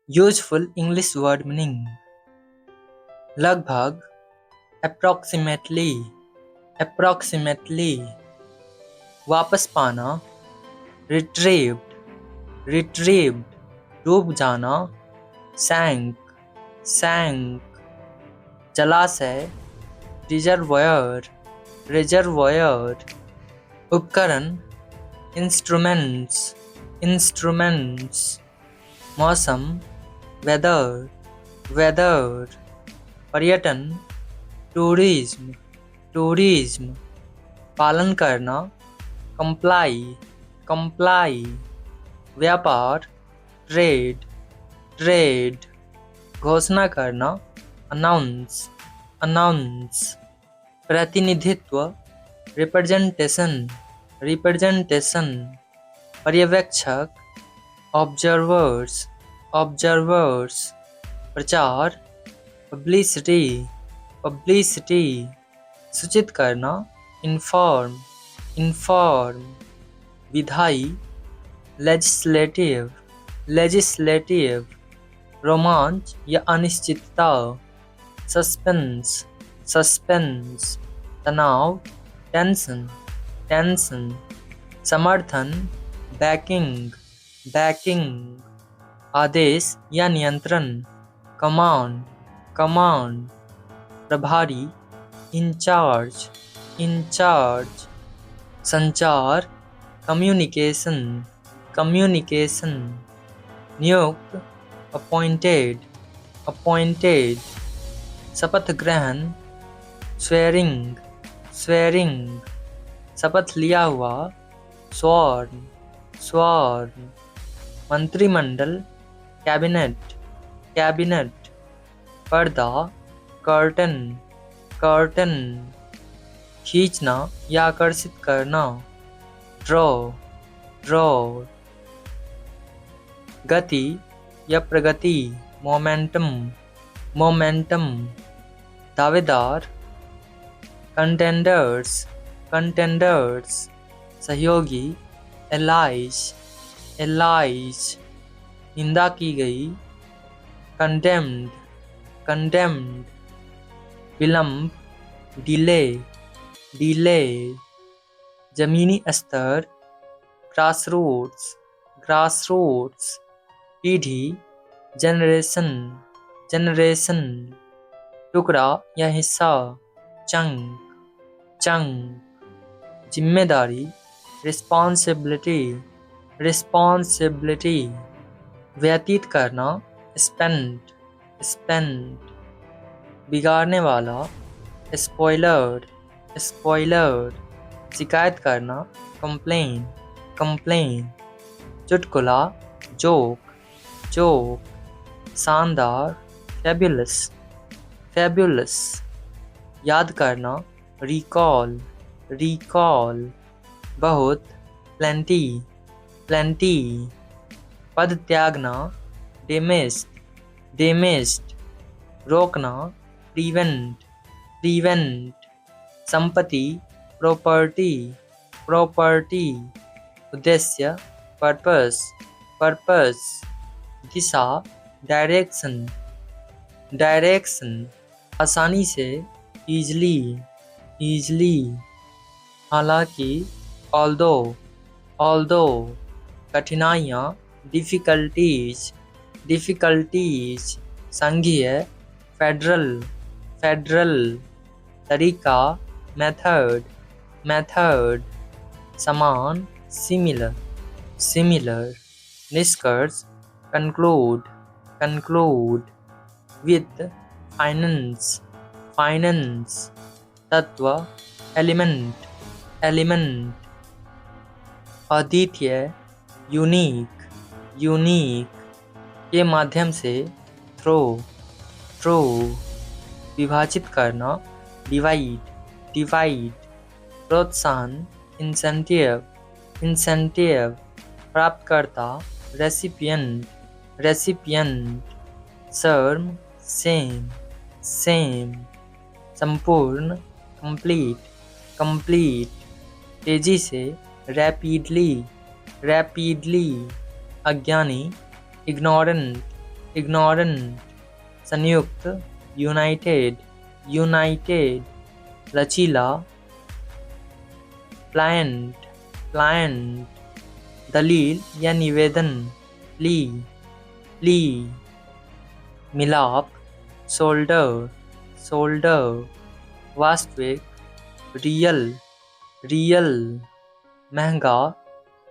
useful English word meaning लगभग, approximately, approximately, वापस पाना, retrieved, retrieved, डूब जाना, sank, sank, जलाशय, reservoir, reservoir, उपकरण, instruments, instruments, मौसम, weather, weather, पर्यटन, टूरिज्म, टूरिज्म, पालन करना, comply, comply, व्यापार, ट्रेड, ट्रेड, घोषणा करना, announce, announce, प्रतिनिधित्व, representation, representation, पर्यवेक्षक, observers, observers, प्रचार, publicity, publicity, सूचित करना, inform, inform, विधायी, legislative, legislative, रोमांच या अनिश्चितता, suspense, suspense, तनाव, tension, tension, समर्थन, backing, backing, आदेश या नियंत्रण, command, command, प्रभारी, इंचार्ज, इंचार्ज, संचार, कम्युनिकेशन, कम्युनिकेशन, नियुक्त, अपॉइंटेड, अपॉइंटेड, शपथ ग्रहण, स्वेरिंग, स्वेरिंग, शपथ लिया हुआ, स्वर्ण, स्वर्ण, मंत्रिमंडल, कैबिनेट, कैबिनेट, पर्दा, कर्टन, कर्टन, खींचना या आकर्षित करना, ड्रॉ, ड्रॉ, गति या प्रगति, मोमेंटम, मोमेंटम, दावेदार, कंटेंडर्स, कंटेंडर्स, सहयोगी, एलाइज, एलाइज, निंदा की गई, कंडेम्ड, कंडेम्ड, विलंब, डिले, डिले, जमीनी स्तर, ग्रासरूट्स, ग्रासरूट्स, पीढ़ी, जनरेशन, जनरेशन, टुकड़ा या हिस्सा, चंक, चंक, जिम्मेदारी, रिस्पॉन्सिबिलिटी, रिस्पॉन्सिबिलिटी, व्यतीत करना, स्पेंड, स्पेंड, बिगाड़ने वाला, स्पॉइलर, स्पॉइलर, शिकायत करना, कंप्लेन, कंप्लेन, चुटकुला, जोक, जोक, शानदार, फैबुलस, फैबुलस, याद करना, रिकॉल, रिकॉल, बहुत, प्लेंटी, प्लेंटी, पद त्यागना, डेमेज्ड, डेमेज्ड, रोकना, प्रिवेंट, प्रिवेंट, संपत्ति, प्रॉपर्टी, प्रॉपर्टी, उद्देश्य, पर्पस, पर्पस, दिशा, डायरेक्शन, डायरेक्शन, आसानी से, ईजली, ईजली, हालांकि, ऑल्दो, ऑल्दो, कठिनाइयाँ, डिफ़िकल्टीज, डिफ़िकल्टीज, संघीय, फेडरल, फेडरल, तरीका, मेथड, मेथड, समान, सिमिलर, सिमिलर, निष्कर्ष, कंक्लूड, कंक्लूड, वित्त, फाइनेंस, फाइनेंस, तत्व, एलिमेंट, एलिमेंट, अद्वितीय, यूनिक, यूनिक, के माध्यम से, थ्रो, थ्रो, विभाजित करना, डिवाइड, डिवाइड, प्रोत्साहन, इंसेंटिव, इंसेंटिव, प्राप्तकर्ता, रेसिपिएंट, रेसिपिएंट, सर्म, सेम, सेम, संपूर्ण, कंप्लीट, कंप्लीट, तेजी से, रैपिडली, रैपिडली, अज्ञानी, इग्नोरेंट, ignorant, संयुक्त, यूनाइटेड, यूनाइटेड, लचीला, प्लायंट, प्लायंट, दलील या निवेदन, प्ली, प्ली, मिलाप, शोल्डर, शोल्डर, वास्तविक, रियल, रियल, महंगा,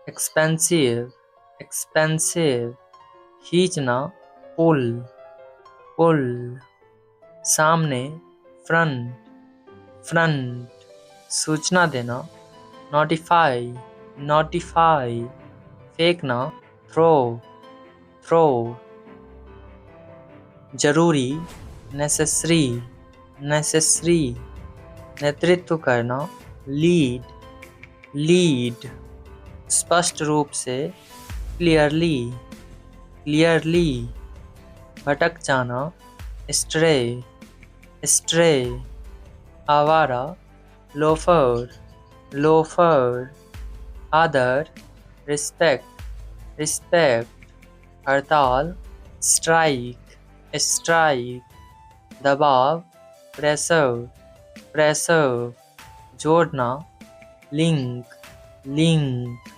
एक्सपेंसिव, एक्सपेंसिव, खींचना, पुल, पुल, सामने, फ्रंट, फ्रंट, सूचना देना, नोटिफाई, नोटिफाई, फेंकना, थ्रो, थ्रो, जरूरी, नेसेसरी, नेसेसरी, नेतृत्व करना, लीड, लीड, स्पष्ट रूप से, क्लियरली, क्लियरली, भटक जाना, स्ट्रे, स्ट्रे, आवारा, लोफर, लोफर, आदर, रिस्पेक्ट, रिस्पेक्ट, हड़ताल, स्ट्राइक, स्ट्राइक, दबाव, प्रेशर, प्रेशर, जोड़ना, लिंक, लिंक,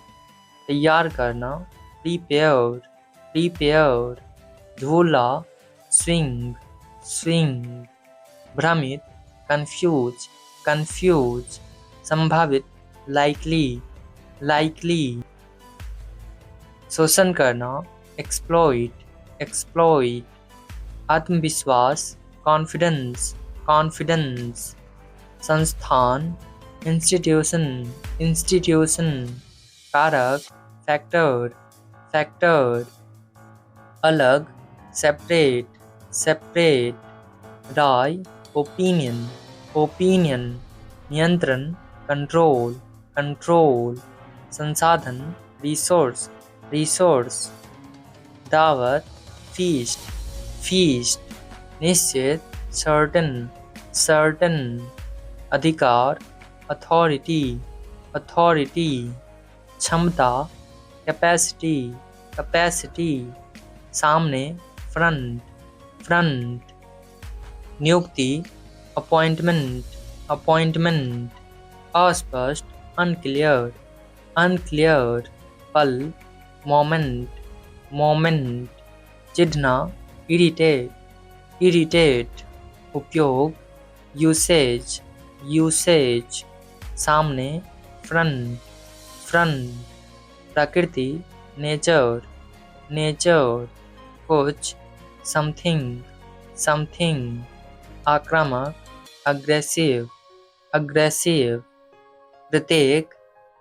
तैयार करना, प्रीपेयर, प्रीपेयर, झूला, स्विंग, स्विंग, भ्रमित, कंफ्यूज, कंफ्यूज, संभावित, लाइकली, लाइकली, शोषण करना, एक्सप्लॉइट, एक्सप्लॉइट, आत्मविश्वास, कॉन्फिडेंस, कॉन्फिडेंस, संस्थान, इंस्टीट्यूशन, इंस्टीट्यूशन, कारक, फैक्टर, फैक्टर, अलग, सेपरेट, सेपरेट, राय, ओपिनियन, ओपिनियन, नियंत्रण, कंट्रोल, कंट्रोल, संसाधन, रिसोर्स, रिसोर्स, दावत, फीस्ट, फीस्ट, निश्चित, सर्टन, सर्टन, अधिकार, अथॉरिटी, अथॉरिटी, क्षमता, कैपेसिटी, कैपेसिटी, सामने, फ्रंट, फ्रंट, नियुक्ति, अपॉइंटमेंट, अपॉइंटमेंट, अस्पष्ट, अनक्लियर, अनक्लियर, पल, मोमेंट, मोमेंट, चिढ़ना, इरिटेट, इरिटेट, उपयोग, यूसेज, यूसेज, सामने, फ्रंट, फ्रंट, प्रकृति, नेचर, नेचर, कुछ, समथिंग, समथिंग, आक्रामक, अग्रेसिव, अग्रेसिव, प्रत्येक,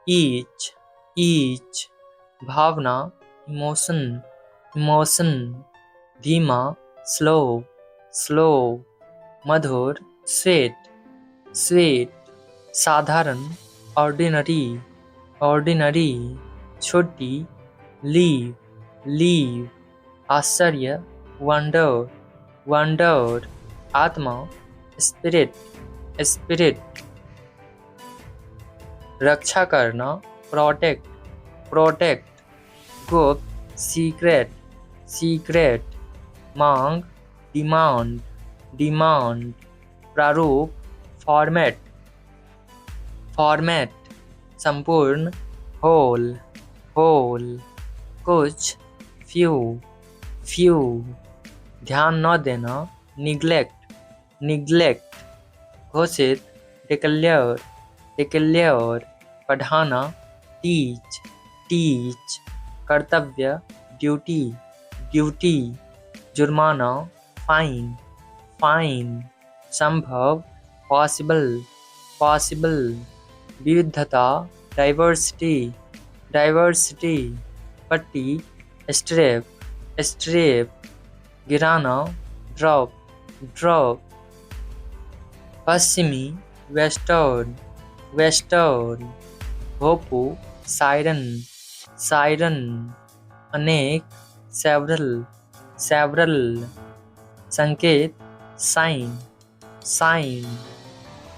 ईच, ईच, भावना, इमोशन, इमोशन, धीमा, स्लो, स्लो, मधुर, स्वीट, स्वीट, साधारण, ऑर्डिनरी, ऑर्डिनरी, छुट्टी, लीव, लीव, आश्चर्य, वंडर, वंडर, आत्मा, स्पिरिट, स्पिरिट, रक्षा करना, प्रोटेक्ट, प्रोटेक्ट, गुप्त, सीक्रेट, सीक्रेट, मांग, डिमांड, डिमांड, प्रारूप, फॉर्मेट, फॉर्मेट, संपूर्ण, होल, होल, कुछ, फ्यू, फ्यू, ध्यान न देना, निग्लेक्ट, निग्लेक्ट, घोषित, डिक्लेयर, डिक्लेयर, पढ़ाना, टीच, टीच, कर्तव्य, ड्यूटी, ड्यूटी, जुर्माना, फाइन, फाइन, संभव, पॉसिबल, पॉसिबल, विविधता, डाइवर्सिटी, डाइवर्सिटी, पट्टी, स्ट्रेप, स्ट्रेप, गिराना, ड्रॉप, ड्रॉप, पश्चिमी, वेस्टर्न, वेस्टर्न, भोपू, सायरन, सायरन, अनेक, सेवरल, सेवरल, संकेत, साइन, साइन,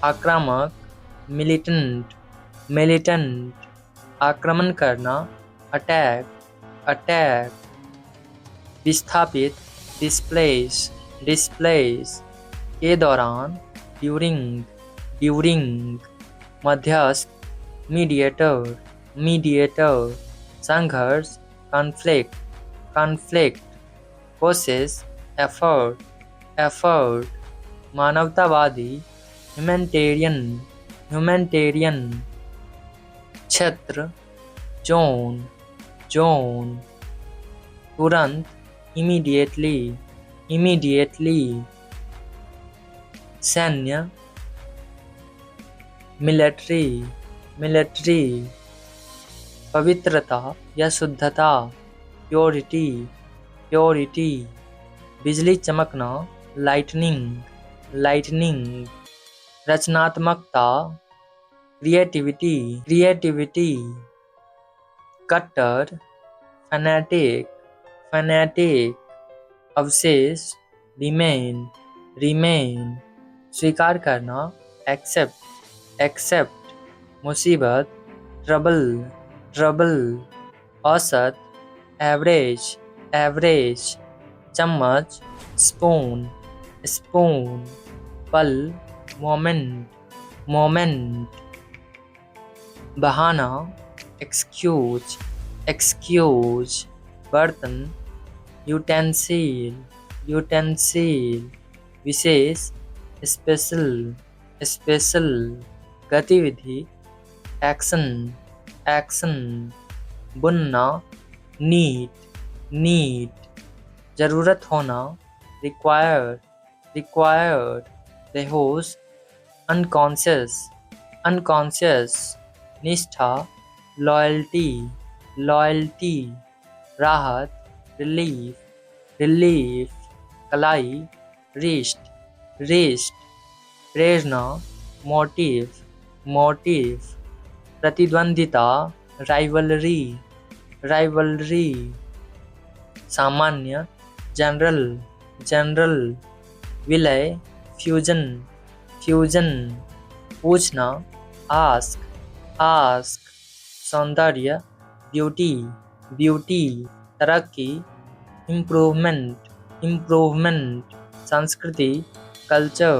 आक्रामक, मिलिटेंट, मिलिटेंट, आक्रमण करना, अटैक, अटैक, विस्थापित, डिस्प्लेस डिस्प्लेस के दौरान, ड्यूरिंग ड्यूरिंग, मध्यस्थ, मीडिएटर मीडिएटर, संघर्ष, कॉन्फ्लिक्ट कॉन्फ्लिक्ट, कोशिश, एफर्ट एफर्ट, मानवतावादी, ह्यूमैनिटेरियन ह्यूमैनिटेरियन, क्षेत्र, जोन जोन, तुरंत, इमीडिएटली इमीडिएटली, सैन्य, मिलिट्री मिलिट्री, पवित्रता या शुद्धता, प्योरिटी प्योरिटी, बिजली चमकना, लाइटनिंग लाइटनिंग, रचनात्मकता, क्रिएटिविटी क्रिएटिविटी, कट्टर, फैनेटिक फैनेटिक, अवशेष, रिमेन रिमेन, स्वीकार करना, एक्सेप्ट एक्सेप्ट, मुसीबत, ट्रबल ट्रबल, औसत, एवरेज एवरेज, चम्मच, स्पून स्पून, पल, मोमेंट मोमेंट, बहाना, एक्सक्यूज एक्सक्यूज, बर्तन, यूटेंसिल यूटेंसिल, विशेष, स्पेशल स्पेशल, गतिविधि, एक्शन एक्शन, बुनना, नीट नीट, जरूरत होना, रिक्वायर्ड, बेहोश, अनकॉन्शियस अनकॉन्शियस, निष्ठा, लॉयल्टी, राहत, रिलीफ, कलाई, रिस्ट, प्रेरणा, मोटिव, प्रतिद्वंदिता, राइवलरी, सामान्य, जनरल, विलय, फ्यूजन, पूछना, आस्क, सौंदर्य, ब्यूटी, तरक्की, इम्प्रूवमेंट, संस्कृति, कल्चर,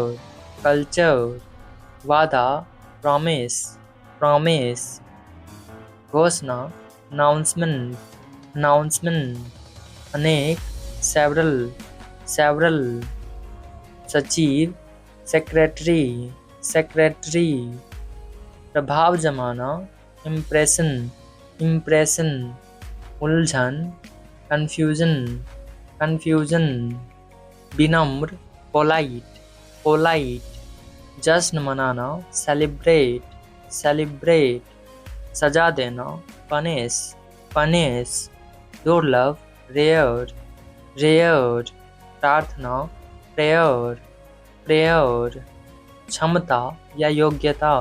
वादा, प्रॉमिस, घोषणा, अनाउंसमेंट, अनेक, सेवरल, सचिव, सेक्रेटरी, प्रभाव जमाना, इम्प्रेशन, उलझन, कन्फ्यूजन, विनम्र, पोलाइट, जश्न मनाना, सेलिब्रेट, सजा देना, पनिश, दुर्लभ, रेयर, प्रार्थना, प्रेयर, क्षमता या योग्यता,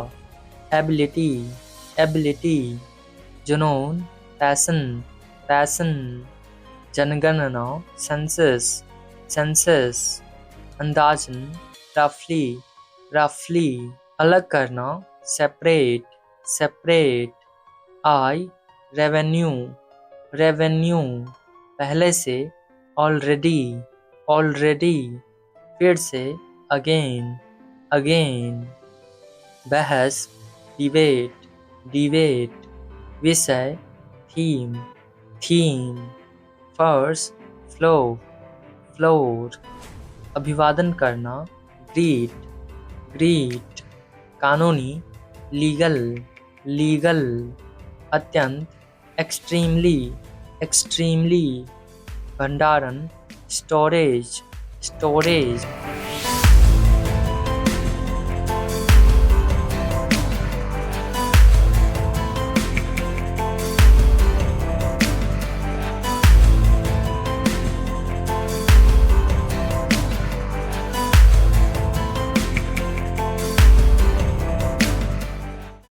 एबिलिटी, जुनून, पैशन, जनगणना, सेंसस, अंदाजन, रफली, अलग करना, सेपरेट, आय, रेवेन्यू, पहले से, ऑलरेडी, फिर से, अगेन, बहस, डिबेट, विषय, थीम, फर्श, फ्लोर, अभिवादन करना, ग्रीट, कानूनी, लीगल, अत्यंत, एक्सट्रीमली, भंडारण, स्टोरेज,